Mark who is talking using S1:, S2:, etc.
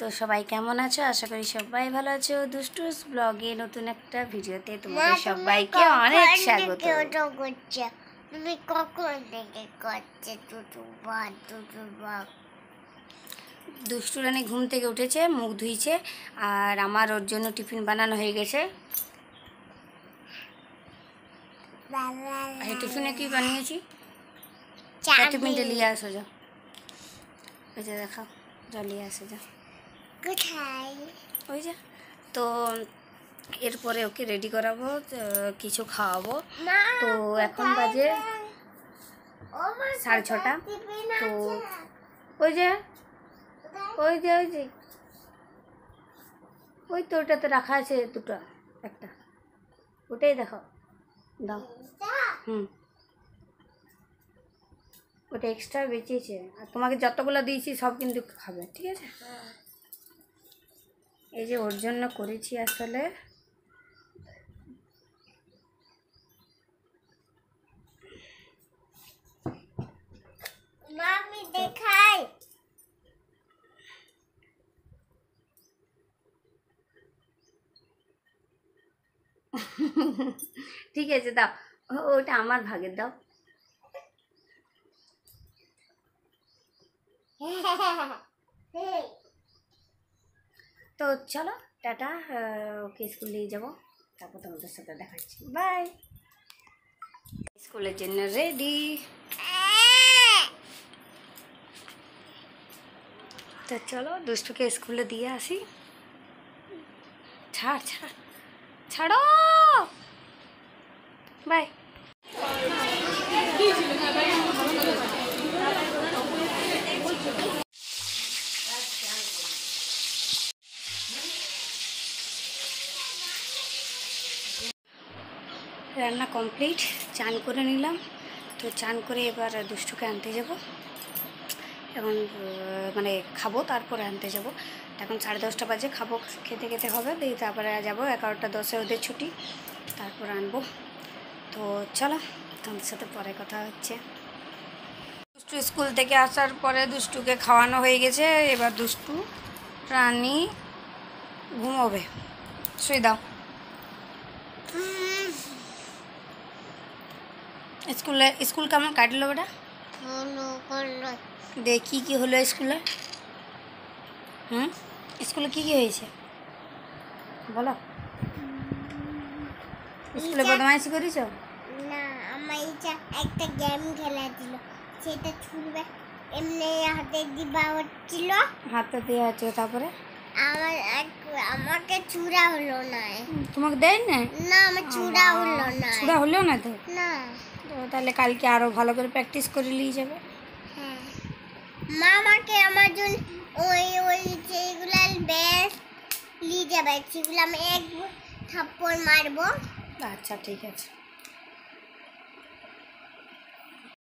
S1: তো সবাই কেমন আছো? আশা করি সবাই ভালো আছো। দুষ্টুস ব্লগে নতুন একটা ভিডিওতে তোমাদের সবাইকে অনেক স্বাগত।
S2: তুমি কখন থেকে করছে
S1: দুষ্টু রানী ঘুম থেকে উঠেছে, মুখ ধুইছে, আর আমার ওর জন্য টিফিন বানানো হয়ে গেছে। টিফিনে কি বানিয়েছি? টিফিনটা নিয়ে আসো, যাও, ওই যে দেখাও, যা নিয়ে আসো, যা,
S2: কোথায়?
S1: ওই যে। তো এরপরে ওকে রেডি করাবো, কিছু খাওয়াবো। তো এখন বাজে 6:30। তো ওই যে ওই যে ওই যে ওই তো ওটাতে রাখা আছে দুটো, একটা ওটাই দেখাও, দাও। ওটা এক্সট্রা বেঁচেছে, আর তোমাকে যতগুলো দিয়েছি সব কিন্তু খাবে, ঠিক আছে? এই যে ওর জন্য করেছি আসলে।
S2: মামি দেখাই।
S1: ঠিক আছে, দাও, ওটা আমার ভাগের, দাও। তো চলো টাটা, ওকে স্কুল নিয়ে যাবো, তারপর তোমাদের সাথে দেখাচ্ছি। বাই। স্কুলের জন্য রেডি। তো চলো দুষ্টুকে স্কুলে দিয়ে আসি। ছাড় ছাড়, ছাড়ো, বাই। রান্না কমপ্লিট, চান করে নিলাম। তো চান করে এবার দুষ্টুকে আনতে যাব, এখন মানে খাবো, তারপরে আনতে যাব। এখন 10:30 বাজে, খাবো, খেতে খেতে হবে, দিয়ে তারপরে যাবো। 11টা 10-এ ওদের ছুটি, তারপর আনবো। তো চলো তোমাদের সাথে পরে কথা হচ্ছে। দুষ্টু স্কুল থেকে আসার পরে দুষ্টুকে খাওয়ানো হয়ে গেছে, এবার দুষ্টু রানী ঘুমোবে। শুয়ে দাও। স্কুল কেমন কাটলো বেটা? দেখি কি হলো স্কুলে। স্কুলে কি কি হয়েছে বলো? স্কুলে বদমাইশি করেছ?
S2: না, আমার একটা গেম খেলা ছিল, সেটা ছুড়বে এমনি হাতে দিবা হচ্ছিল,
S1: হাতে দিয়ে আছে, তারপরে
S2: আমাকে চূড়া হলো না।
S1: তোমাকে দেয় না?
S2: না, আমার চূড়া হলো না।
S1: চূড়া হলো না তো?
S2: না।
S1: তো তাহলে কালকে আরো ভালো করে প্র্যাকটিস করে নিয়ে যাবে।
S2: হ্যাঁ, মা আমাকে আমার জন্য ওই ওই যেগুলা বেশ নিয়ে যাবে, সেগুলো আমি এক থাপ্পড় মারবো।
S1: আচ্ছা ঠিক আছে।